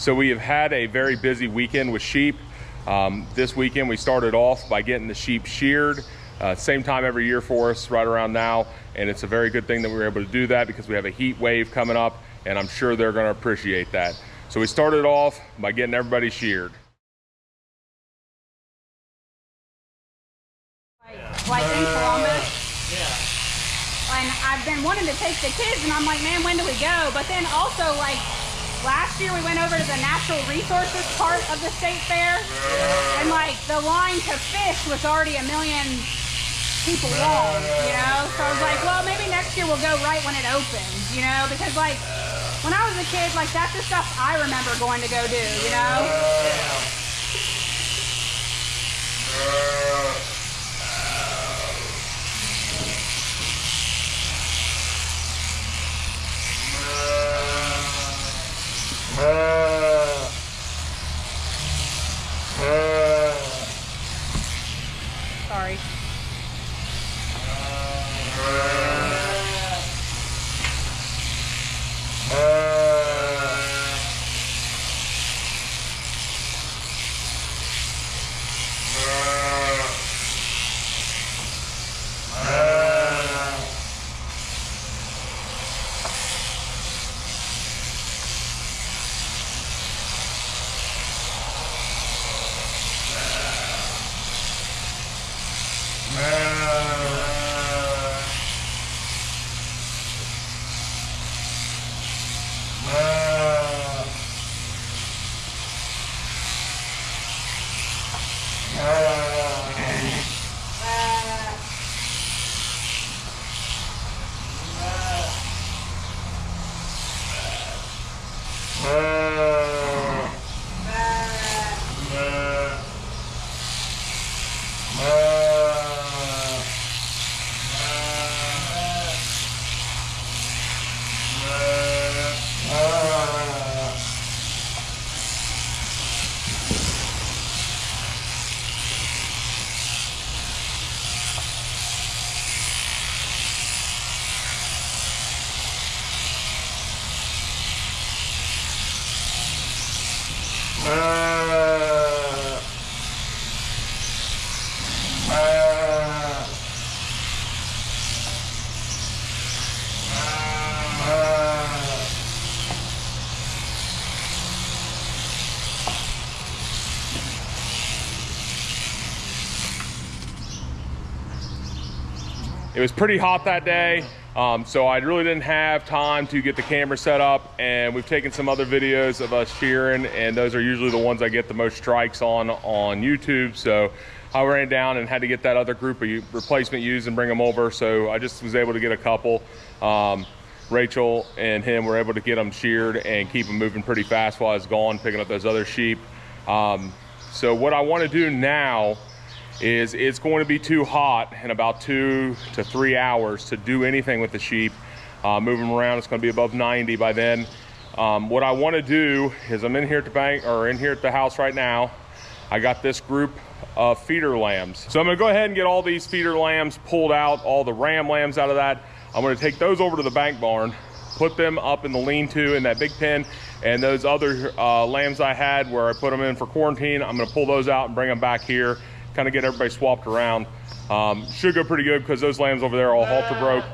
So we have had a very busy weekend with sheep. This weekend we started off by getting the sheep sheared. Same time every year for us, right around now, and it's a very good thing that we were able to do that because we have a heat wave coming up, and I'm sure they're going to appreciate that. So we started off by getting everybody sheared. Like in Columbus. Yeah. And I've been wanting to take the kids, and I'm like, man, when do we go? But then also, like, last year we went over to the natural resources part of the state fair, and like the line to fish was already 1 million people long, you know? So I was like, well, maybe next year we'll go right when it opens, you know? Because like, when I was a kid, like that's the stuff I remember going to go do, you know? Sorry. It was pretty hot that day, so I really didn't have time to get the camera set up, and we've taken some other videos of us shearing, and those are usually the ones I get the most strikes on YouTube. So I ran down and had to get that other group of replacement ewes and bring them over, so I just was able to get a couple. Rachel and him were able to get them sheared and keep them moving pretty fast while I was gone picking up those other sheep. So what I want to do now is, it's going to be too hot in about 2 to 3 hours to do anything with the sheep. Move them around, it's going to be above 90 by then. What I want to do is, I'm in here at the bank, or in here at the house right now. I got this group of feeder lambs. So I'm going to go ahead and get all these feeder lambs pulled out, all the ram lambs out of that. I'm going to take those over to the bank barn, put them up in the lean-to in that big pen, and those other lambs I had where I put them in for quarantine, I'm going to pull those out and bring them back here, kind of get everybody swapped around. Should go pretty good because those lambs over there are all halter broke.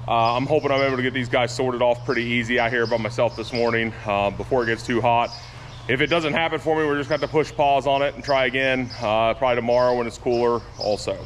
I'm hoping I'm able to get these guys sorted off pretty easy out here by myself this morning before it gets too hot. If it doesn't happen for me, we're just going to have to push pause on it and try again probably tomorrow when it's cooler also.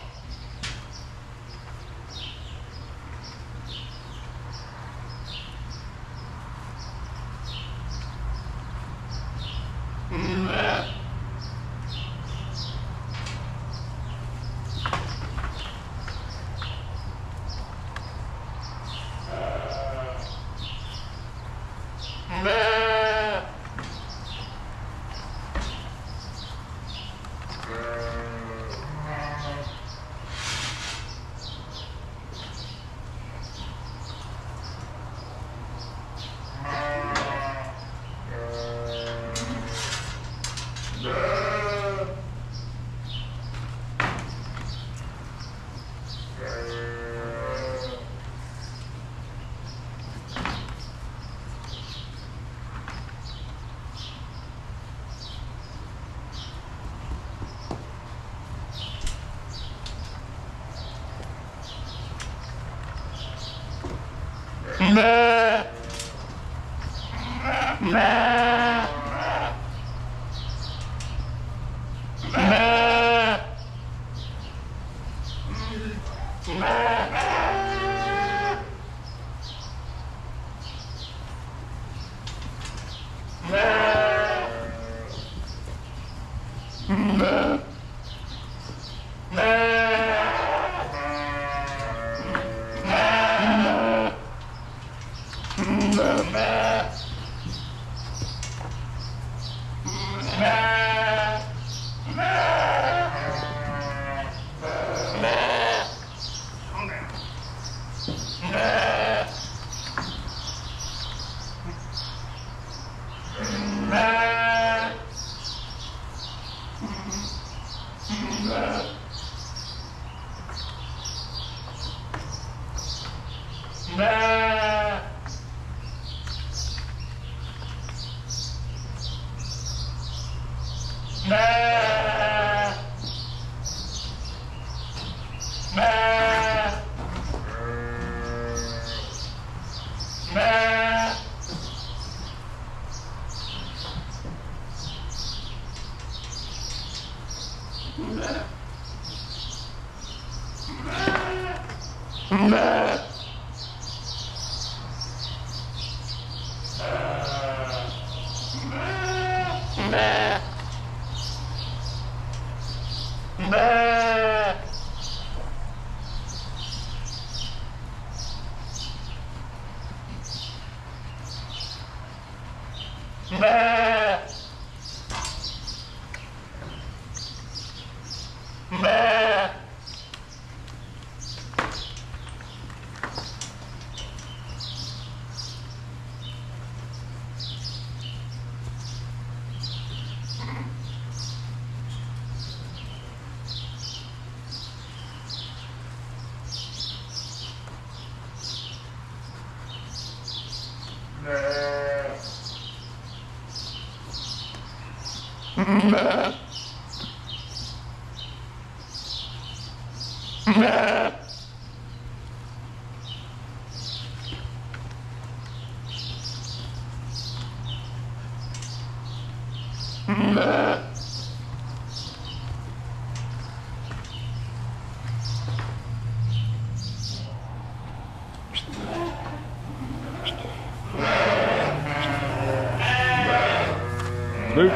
Luke,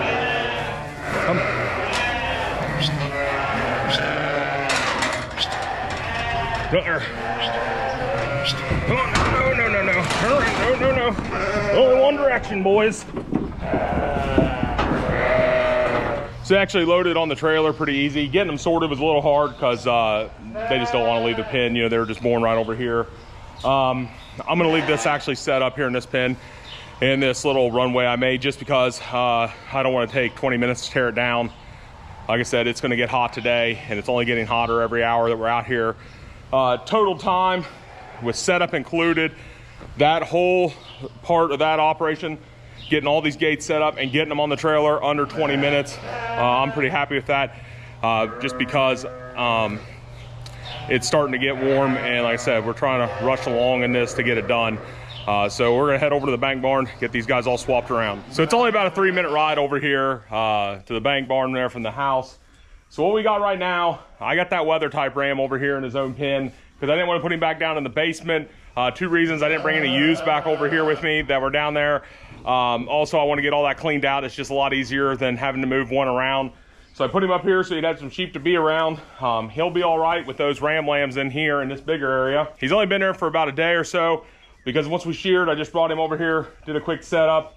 come. Come on, no. Turn, no. Only one direction, boys. So actually loaded on the trailer pretty easy. Getting them sorted was a little hard because they just don't want to leave the pen. You know, they were just born right over here. I'm gonna leave this actually set up here in this pen in this little runway I made just because I don't want to take 20 minutes to tear it down. Like I said, it's gonna get hot today and it's only getting hotter every hour that we're out here. Total time with setup included, that whole part of that operation, getting all these gates set up and getting them on the trailer under 20 minutes. I'm pretty happy with that just because it's starting to get warm, and like I said, we're trying to rush along in this to get it done. So we're gonna head over to the bank barn, get these guys all swapped around. So it's only about a 3-minute ride over here to the bank barn there from the house. So what we got right now, I got that weather type ram over here in his own pen because I didn't want to put him back down in the basement. 2 reasons: I didn't bring any ewes back over here with me that were down there. Also, I want to get all that cleaned out. It's just a lot easier than having to move one around. So I put him up here so he'd have some sheep to be around. He'll be all right with those ram lambs in here in this bigger area. He's only been there for about a day or so because once we sheared, I just brought him over here, did a quick setup.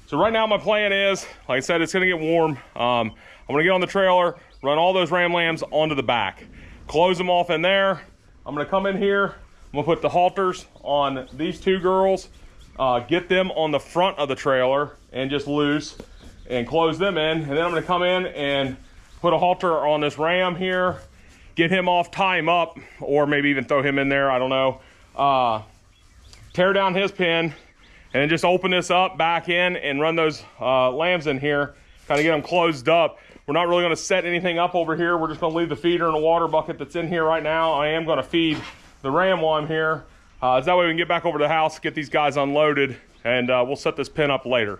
So right now my plan is, like I said, it's gonna get warm. I'm gonna get on the trailer, run all those ram lambs onto the back, close them off in there. I'm gonna come in here, I'm gonna put the halters on these 2 girls, get them on the front of the trailer and just loose and close them in. And then I'm gonna come in and put a halter on this ram here, get him off, tie him up, or maybe even throw him in there, I don't know. Tear down his pen, and then just open this up back in and run those lambs in here, kind of get them closed up. We're not really gonna set anything up over here. We're just gonna leave the feeder in a water bucket that's in here right now. I am gonna feed the ram while I'm here. So that way we can get back over to the house, get these guys unloaded, and we'll set this pen up later.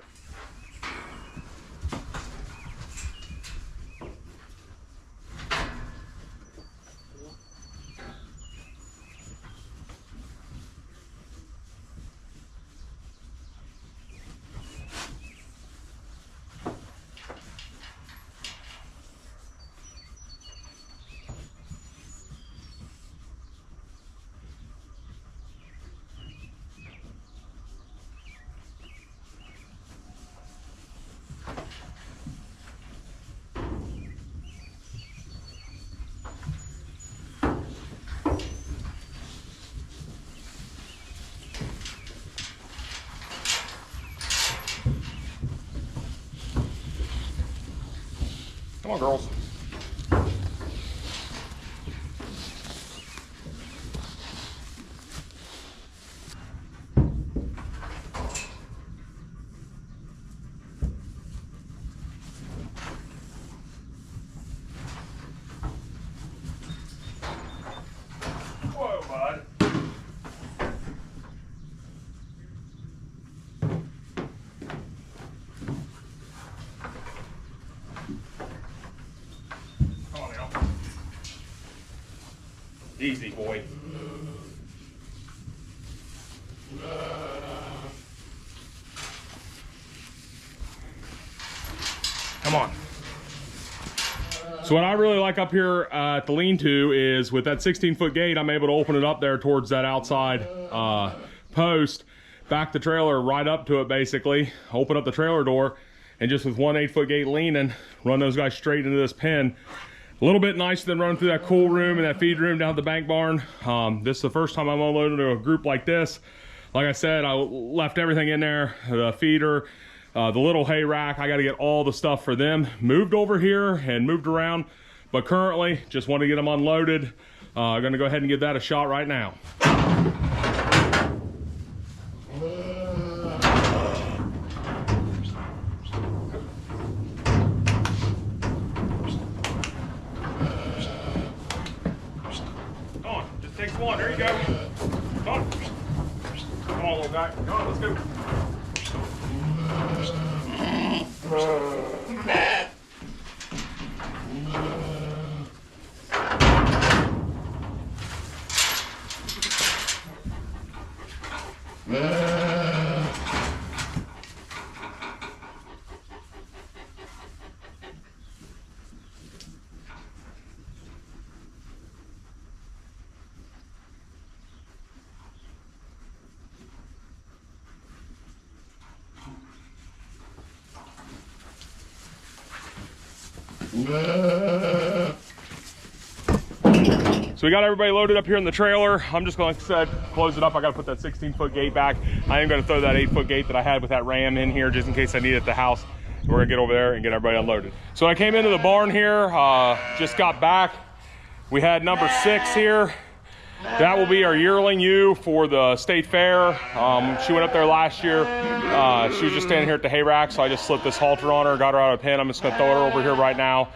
Come on, girls. Whoa, bud. Come on now. Easy, boy. Come on. So what I really like up here at the lean-to is with that 16-foot gate, I'm able to open it up there towards that outside post, back the trailer right up to it basically, open up the trailer door, and just with one 8-foot gate leaning, run those guys straight into this pen. A little bit nicer than running through that cool room and that feed room down at the bank barn. This is the first time I'm unloading to a group like this. Like I said, I left everything in there, the feeder, the little hay rack. I got to get all the stuff for them moved over here and moved around, but currently just want to get them unloaded. Gonna go ahead and give that a shot right now. Come on, just takes one. There you go. Come on. Come on, little guy. Come on, let's go. So we got everybody loaded up here in the trailer. I'm just going to, like I said, close it up. I got to put that 16-foot gate back. I am going to throw that 8-foot gate that I had with that ram in here just in case I need it at the house. We're going to get over there and get everybody unloaded. So I came into the barn here, just got back. We had number 6 here. That will be our yearling ewe for the state fair. She went up there last year. She was just standing here at the hay rack, so I just slipped this halter on her, got her out of the pen. I'm just gonna throw her over here right now.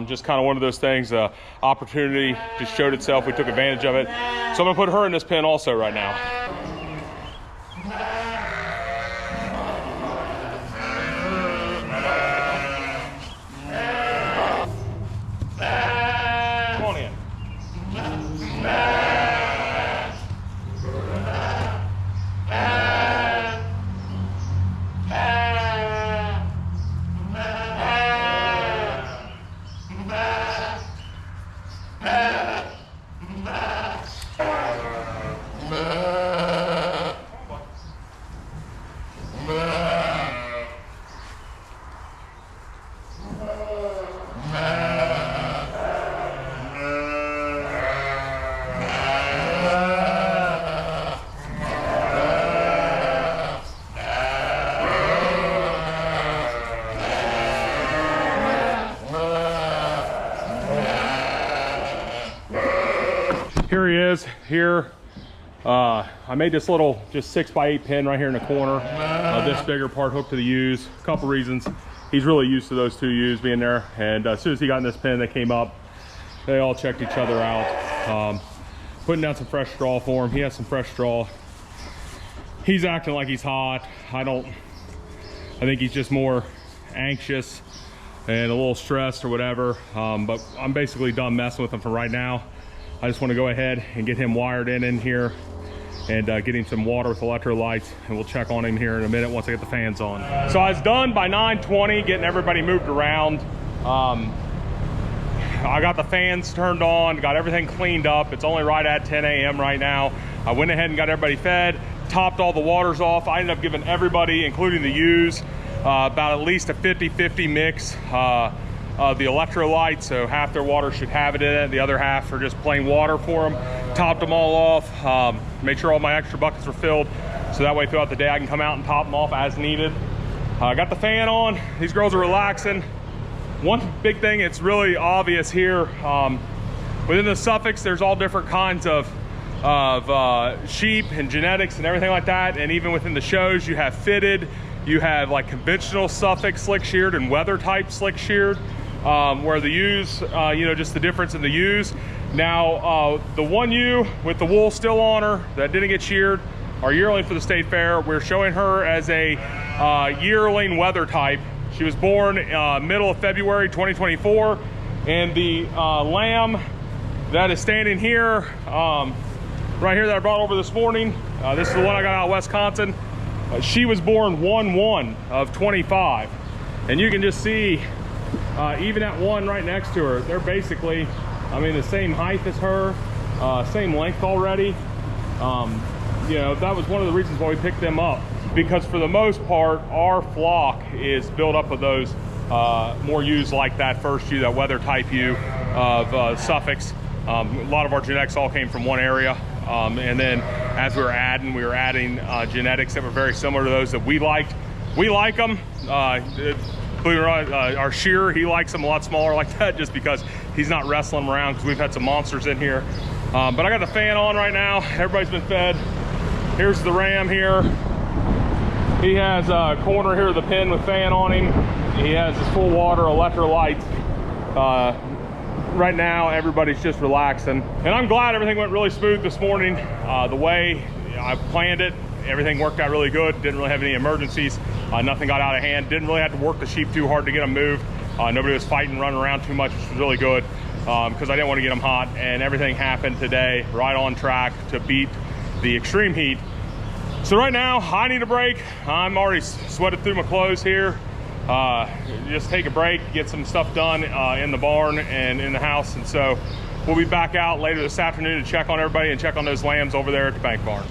Just kind of one of those things, opportunity just showed itself. We took advantage of it. So I'm gonna put her in this pen also right now. Come on in. Here he is here. I made this little just 6x8 pin right here in the corner. This bigger part hooked to the ewes. A couple reasons. He's really used to those 2 ewes being there, and as soon as he got in this pin, they came up. They all checked each other out. Putting down some fresh straw for him. He has some fresh straw. He's acting like he's hot. I think he's just more anxious and a little stressed or whatever. But I'm basically done messing with him for right now. I just want to go ahead and get him wired in here and get him some water with electrolytes, and we'll check on him here in a minute once I get the fans on. So I was done by 9:20 getting everybody moved around. I got the fans turned on, got everything cleaned up. It's only right at 10 a.m. right now. I went ahead and got everybody fed, topped all the waters off. I ended up giving everybody, including the ewes, about at least a 50-50 mix of the electrolytes, so half their water should have it in it, the other half are just plain water for them. Topped them all off, made sure all my extra buckets were filled, so that way throughout the day I can come out and top them off as needed. Got the fan on, these girls are relaxing. one big thing, it's really obvious here, within the Suffolks, there's all different kinds of sheep and genetics and everything like that. And even within the shows, you have fitted, you have like conventional Suffolk slick sheared and weather type slick sheared, where the ewes, you know, just the difference in the ewes. Now, the one ewe with the wool still on her that didn't get sheared, our yearling for the state fair, we're showing her as a yearling weather type. She was born middle of February 2024, and the lamb that is standing here, right here that I brought over this morning, this is the one I got out of Wisconsin. She was born 1/1 of 25, and you can just see even that one right next to her, they're basically, I mean, the same height as her, same length already. You know, that was one of the reasons why we picked them up, because for the most part, our flock is built up of those more ewes like that first ewe, that weather type ewe of Suffolks. A lot of our genetics all came from one area. And then as we were adding genetics that were very similar to those that we liked. We like them. Believe it or not, our shearer, he likes them a lot smaller like that, just because he's not wrestling them around, because we've had some monsters in here. But I got the fan on right now. Everybody's been fed. Here's the ram here. He has a corner here of the pen with fan on him. He has his full water electrolytes. Right now, everybody's just relaxing. And I'm glad everything went really smooth this morning. The way I planned it, everything worked out really good. Didn't really have any emergencies. Nothing got out of hand. Didn't really have to work the sheep too hard to get them moved. Nobody was fighting, running around too much, which was really good, because I didn't want to get them hot. And everything happened today, right on track to beat the extreme heat. So right now, I need a break. I'm already sweated through my clothes here. Just take a break, get some stuff done in the barn and in the house. And so we'll be back out later this afternoon to check on everybody and check on those lambs over there at the bank barn.